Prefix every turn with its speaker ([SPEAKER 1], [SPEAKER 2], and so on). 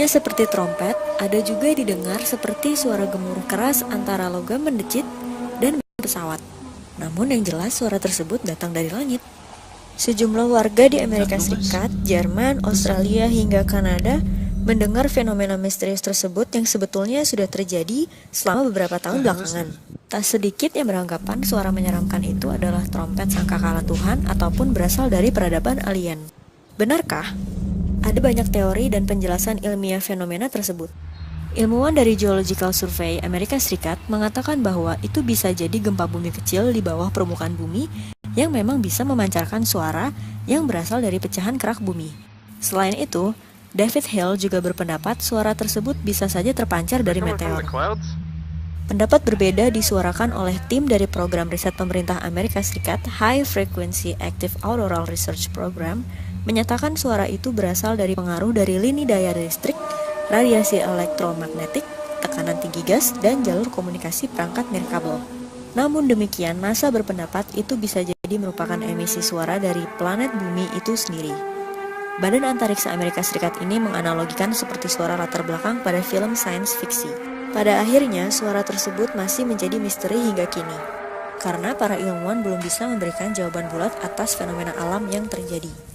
[SPEAKER 1] Hanya seperti trompet, ada juga didengar seperti suara gemuruh keras antara logam mendecit dan pesawat. Namun yang jelas suara tersebut datang dari langit. Sejumlah warga di Amerika Serikat, Jerman, Australia, hingga Kanada mendengar fenomena misterius tersebut yang sebetulnya sudah terjadi selama beberapa tahun belakangan. Tak sedikit yang beranggapan suara menyeramkan itu adalah trompet sangkakala Tuhan ataupun berasal dari peradaban alien. Benarkah? Ada banyak teori dan penjelasan ilmiah fenomena tersebut. Ilmuwan dari Geological Survey Amerika Serikat mengatakan bahwa itu bisa jadi gempa bumi kecil di bawah permukaan bumi yang memang bisa memancarkan suara yang berasal dari pecahan kerak bumi. Selain itu, David Hill juga berpendapat suara tersebut bisa saja terpancar dari meteor. Pendapat berbeda disuarakan oleh tim dari program riset pemerintah Amerika Serikat High Frequency Active Auroral Research Program menyatakan suara itu berasal dari pengaruh dari lini daya listrik, radiasi elektromagnetik, tekanan tinggi gas, dan jalur komunikasi perangkat nirkabel. Namun demikian, NASA berpendapat itu bisa jadi merupakan emisi suara dari planet bumi itu sendiri. Badan Antariksa Amerika Serikat ini menganalogikan seperti suara latar belakang pada film sains fiksi. Pada akhirnya, suara tersebut masih menjadi misteri hingga kini, karena para ilmuwan belum bisa memberikan jawaban bulat atas fenomena alam yang terjadi.